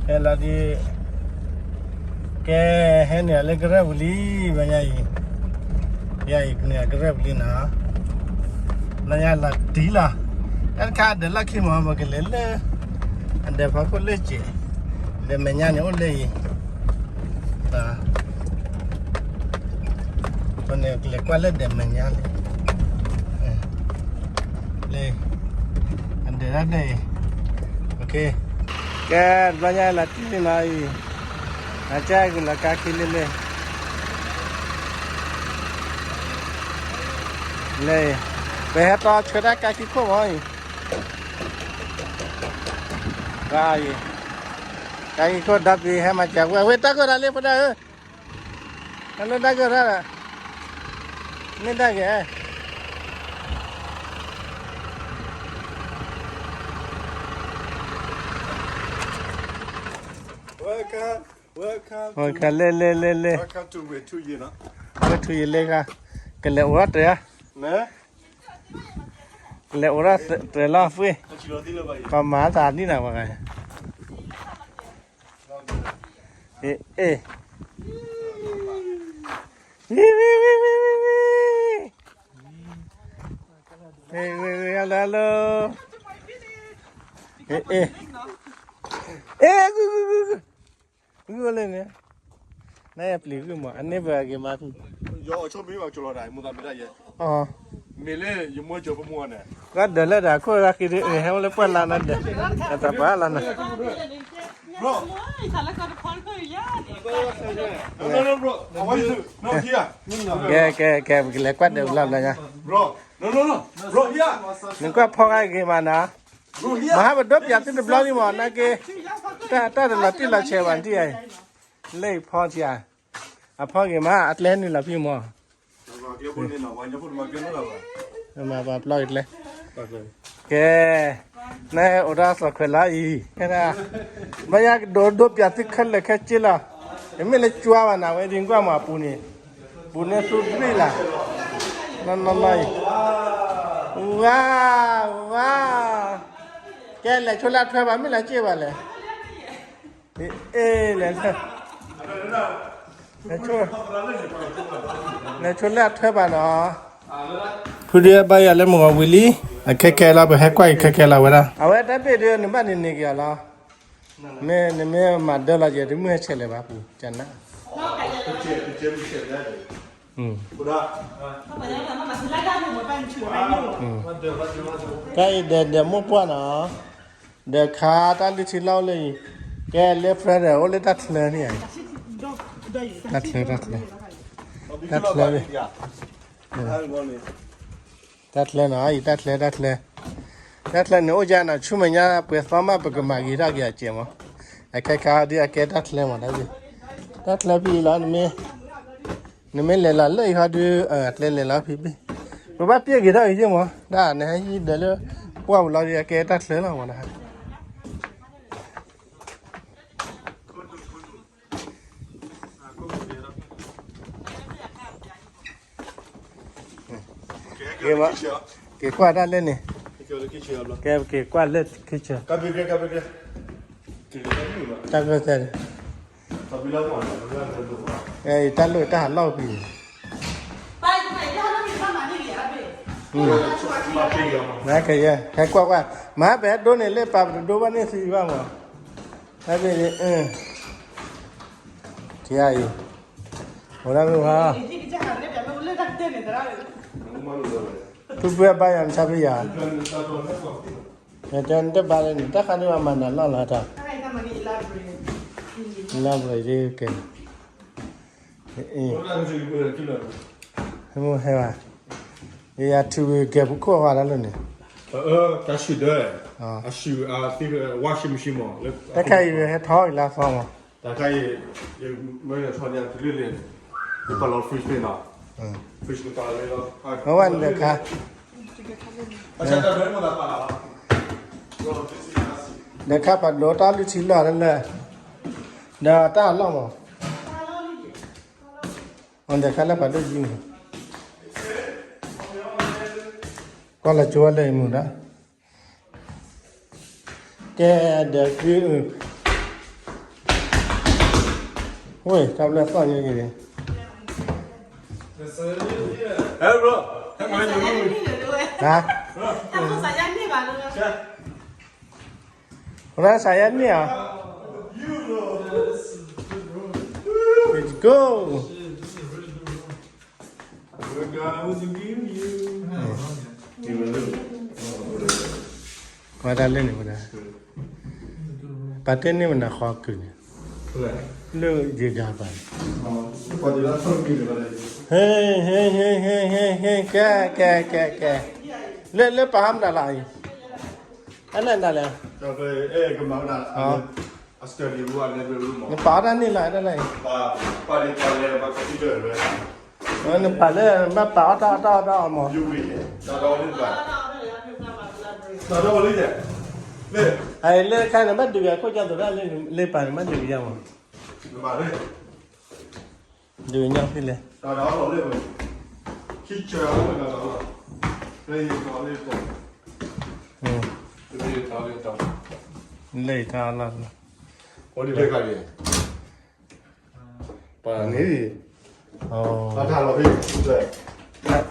là đi cái hè này là cái buli bây giờ vậy này cái buli na nhà là tí là anh cả để là khi mà cái lên là anh để phải có lấy chị để mình nhà nhau lấy à còn này cái qua lên để mình nhà lấy anh để ra đây ok cái bây giờ là tí này acha gula ka khilele le be to chora ka ki ko moi gai ka ki ko dap bi he ma cha we ta ko ra le pada ơ nó đã ko ra nên đã ke Welcome le. Welcome to where to you, no? Where to you le cái lẹ urat ya. Nè. Lẹ urat tre la phui. Chỉ lo tí là vậy. Còn má già đi nào mà cái. Ê. Hello. Ê. Gu lên nè. Này apply gu mà anh never cái mà. Yo, cho mình vào chỗ này, muốn làm cái gì? Mình lấy dùng mua chỗ mua nè. Cái đó là đã có ra cái đấy, hay là phải làm nè. Cái đó là nè. Bro. No, bro. How are you? No, here. Cái lấy quạt đều làm này nha. Bro. No. Bro, here. Đừng có phong cái mà nè. Mà hai bên đốt giờ tin được bao nhiêu mà nè cái ta là tin là chơi bản gì ấy. Lấy phong gì à? Phong cái mà Atlant này là phim mà. Mà bà plug lên. Cái này ở đó sao khơi lại cái này bây giờ đốt giờ tin khơi lại cái gì là em mới lấy chua vào nào cái gì qua mà bún này súp gì là nó này wow cái này cho lát thôi bà mới lấy chơi vào này này cho lát thôi bà nó Today bây giờ lên một cái Willy cái là bị hack quay cái là vậy đó à vậy đó bây giờ nếu mà đi này cái là mẹ mà đỡ là gì thì mới chơi lại bà phụ chân á cái để mua qua nó để khá ta đi xin lâu lên cái left friend rồi lấy tắt lên này tắt lên tắt lên nữa giờ nào chúng mình nhá bây giờ mà bây giờ mà gì ra cái gì mà cái khá đi cái tắt lên mà đấy tắt lên vì là mình lấy là lấy họ đưa lấy là phi bữa bắt tiếc gì đó chứ mà đã này gì để là qua một lần thì cái tắt lên là mà này cái mà cái qua đã lên này cái qua lên cái chưa cái ta có thể cái ta lôi ta hẳn lâu gì nãy cái qua má bé đôi này lên bắp đôi bên này xì vào mà cái gì thì ai hồi đó luôn ha tu bữa bay ăn sao bây giờ cho nên ba lên tất cả những mà nó là thật làm rồi đi kìa không hay à bây giờ chú kẹp bút khoa hoa luôn nè cái sưu đấy sưu cái washing machine mà tất cả những thỏi là phong à tất cả mấy cái thỏi này thì liền cái bao lâu fish này fish nó tao lấy đó không ăn được hả để khắp bắt lỗ ta lưu chín lò lên để ta ăn lòng mà còn để khắp là bắt được gì con là chúa đây mù đó cái để 喂，差不多放进去。哎，bro，看我有啊？我那啥呀你啊？Let's go。我打练你不打？把天你们那好够呢。对。六就加班。哦，我觉得特别的。嘿嘿嘿嘿嘿嘿，该，来把他们那来，俺那来，这个哎，干嘛的？啊，study room 啊，那个 room 你把他你来的来，把这个人，你把那把到嘛，有危险，拿到我这边，拿到我这边，来，哎，来看你们这个国家多少来把你们这个样嘛，拿来，这个样子嘞，拿到我这边，去吃啊，拿到了，来，拿来走，这边拿来走，来他了，我这边干的，把你，哦，他老弟，对，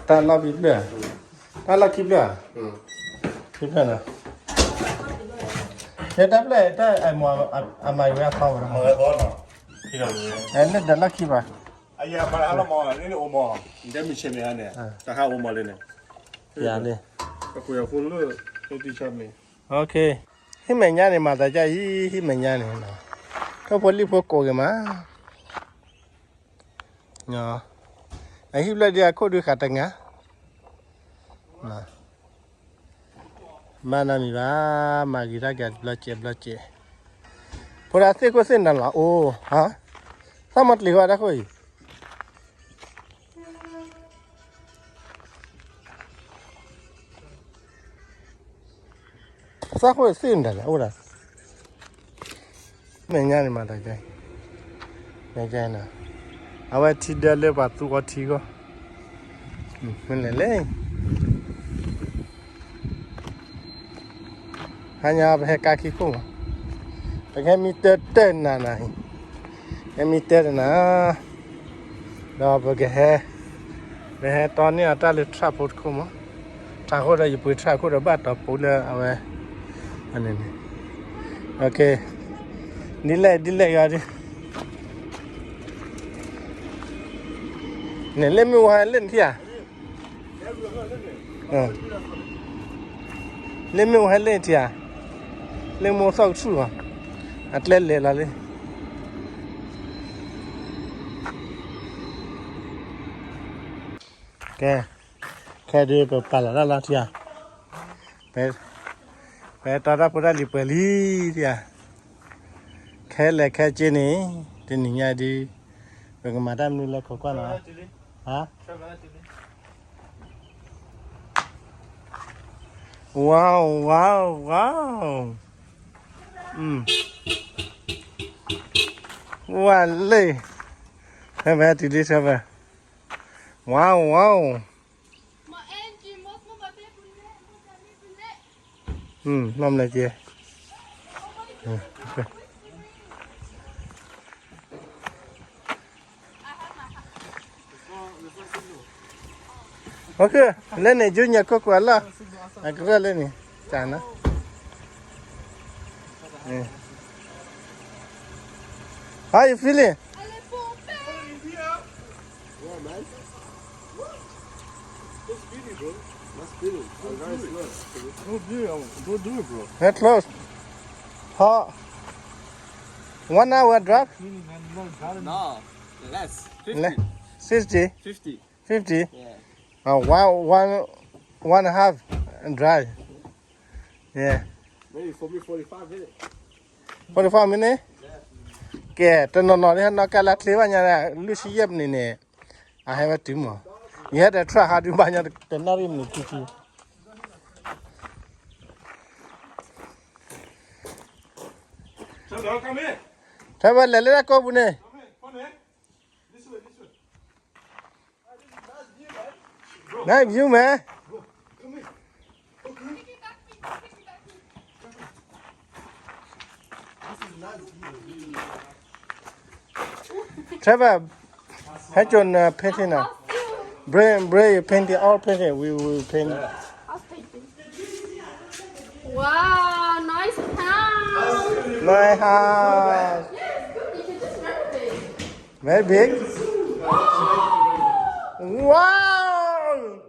他老皮了，他老皮了，皮了呢。这打不来，他哎买不要靠了。我来多少？这个人。哎，那打拉起吧。哎呀，把他那毛，你欧毛，你在没前面呢？咱还欧毛的呢。这样的。不要混了，在地下面。OK，he menya ni mata ja he menya ni na. Ka poli po ko ge ma. Nya. Ai hi bla dia ko du khatanga. Na. Mana mi ba ma gi ra ga bla che. Pora se ko se na la o ha. Samat li wa da koi. Sa ko se nda la ora. Menya ni mata ja. Menya na. Awa ti de le ba tu ko ti ko. Le. Hanya ba kaki ko. Pakai meter ten na na. Meter na. Dah pakai he ton ni ata le trapot ko ma. Ta ko da yu pu tra ko da ba ta pu le awa. Ane ni. Okay. Dile ya di. Nè lên mưu hai lên thì à? Lên mưu hai lên thì à? Lên mưu sau chú à? Lên là lên. Cái đi bà là thì à? Bé ta ra bữa đi bữa đi thì à? Cái trên này thì nhà đi. Bởi mà đam ni là khó quan à? Hả? Wow. Wow, lê. Thế bé thì đi sao vậy? Wow. Năm này chị. Ok, lên này chú nhà có quả là cứ ra lên này, chả nó. How you feeling? That's close. How? 1 hour drive? No, less. 60? 50. 50? Yeah. One and a half drive. Yeah. Maybe for me 45 minutes. 45 minutes? Kẻ tên nó đi nó cái lát lấy bao nhiêu này lúc xí dẹp này nè à hay mà tím mà nhớ để try hard đi bao nhiêu tên nó đi mình chi thế vậy lấy ra cô bún này này view mà Trevor, patch on painting now. Bray painting, all painting. We will paint. How's painting? Wow, nice house. My house. Yes, good. You can just renovate. Very big. Wow.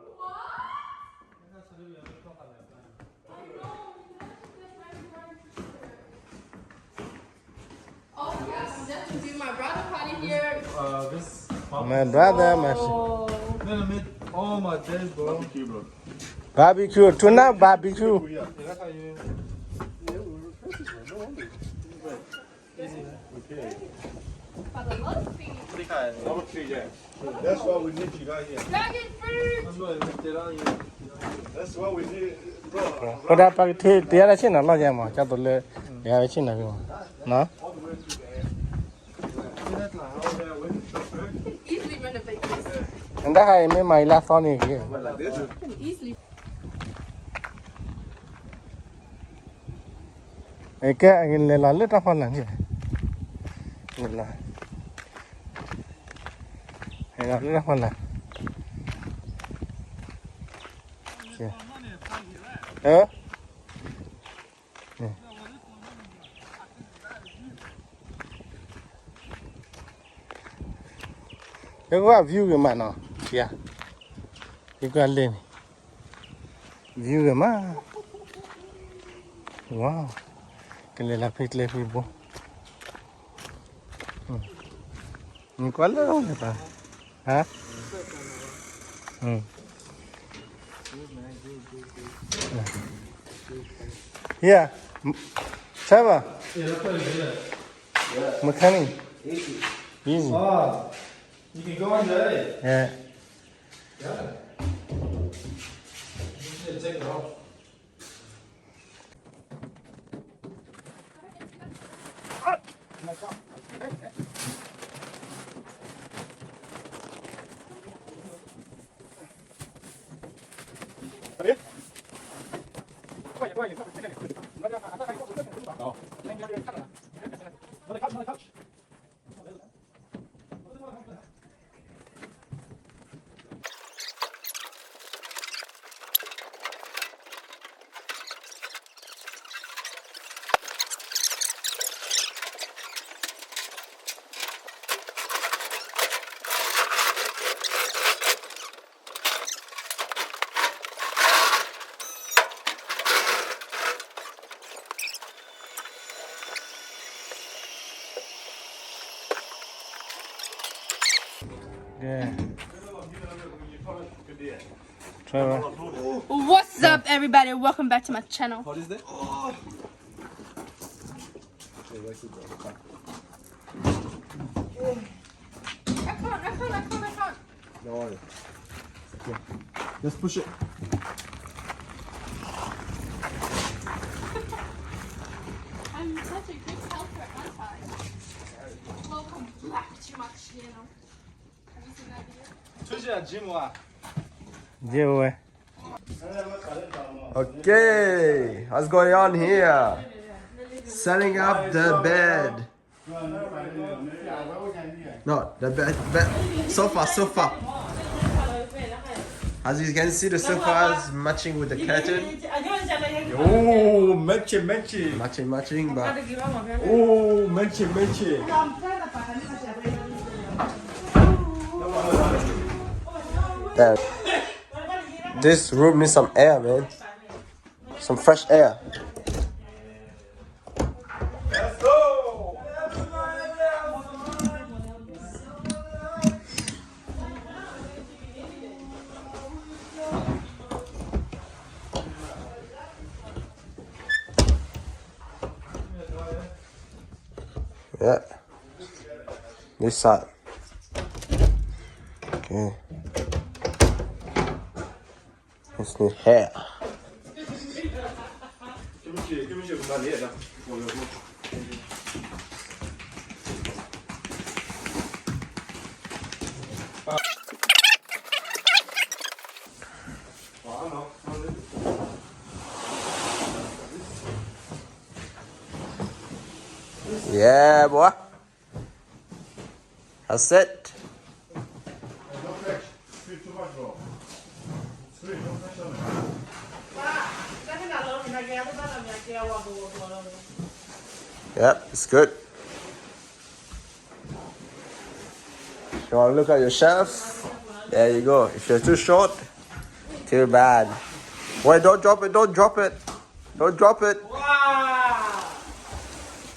Oh yes, that should be my brother party here. This My brother, my Oh. gonna meet all my days, bro. barbecue. Tonight barbecue. For the love feed. That's why we need you guys here. Dragon fruit. That's why we need, bro. ကိုဒါပါတီတရားရချင်းတော့လောက်ကြမှာကျတော့လေရရချင်းတော့နော် Easily renovate this. အန်ဒါဟိုင်မေမိုင်လာစောနေကြီး Can easily. အဲ့ကဲအရင်လေလာလက်တော့ဖန်လာကြီးလေလာအဲ့ဒါလက်ဖန်လာဟဲ့ဒီက view ကမှနော်ဒီကဒီကလင်း view ကမှ wow ကလေးလာဖိတ်လေဖိဘောqual è la pa eh yeah Trevor mechanic easy Oh, you can go on there. yeah Take it off. yeah Trevor What's up, everybody? Welcome back to my channel. What is that? I can't. No worry. Yeah. Let's push it. I'm such a good helper, aren't I? Welcome back to my channel. Have you seen that video? Push it, Jim. Joe Okay, what's going on here? Setting up the bed. No, the bed. Sofa. As you can see, the sofa is matching with the curtain. Oh, matchy. Matching, but Oh, matchy. yeah. This room needs some air, man. Some fresh air. Let's go. Yeah. This side. Okay. This need hair. Yeah, boy. That's it. No flex. Sweet too much, bro. Sweet, no flex on it. Yep, it's good. You want to look at your shelf? There you go. If you're too short, too bad. Wait, don't drop it, don't drop it. Don't drop it. Wow!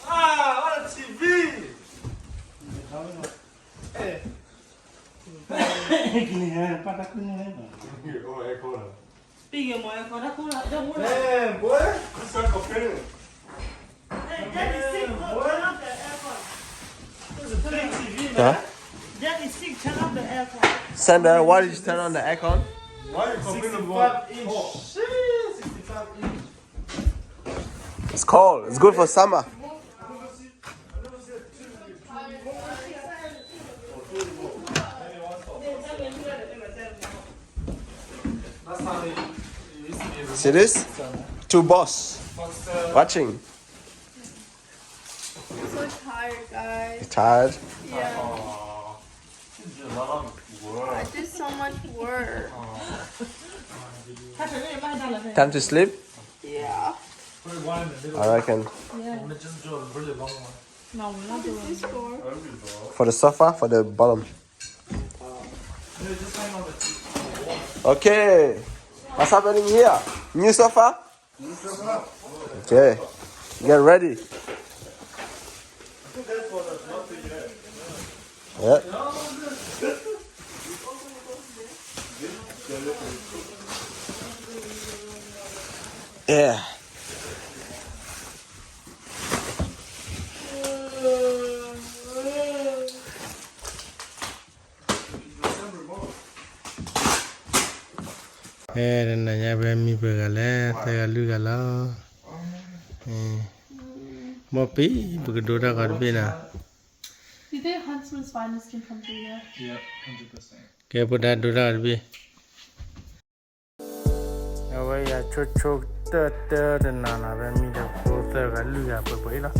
Ah, what a TV! Here, go ahead, hold on. Man, boy! This is for finish. This is a big TV, man. Huh? Daddy, sick, turn off the aircon. Sandra, why did you turn on the aircon? Why you complaining 65 about inch. oh. Shit, 65 inch. It's cold. It's good for summer. That's how they used to be able See this? Two boss watching. I'm so tired, guys. You tired? Yeah. It's a lot of work. I did so much work. Time to sleep? Yeah. I reckon. What is this for? For the sofa, for the bottom. Okay. What's happening here? New sofa? Okay. Get ready. Yeah. Yeah. Nanya Bami Begale, saya Lugala. Mopi, Bugadora Garbina. Do you think Huntsman's finest can come through here? Yeah, 100%. Kepada Dora Arbi. Awak ya cocok ter nana Bami dah foto galu ya apa lah.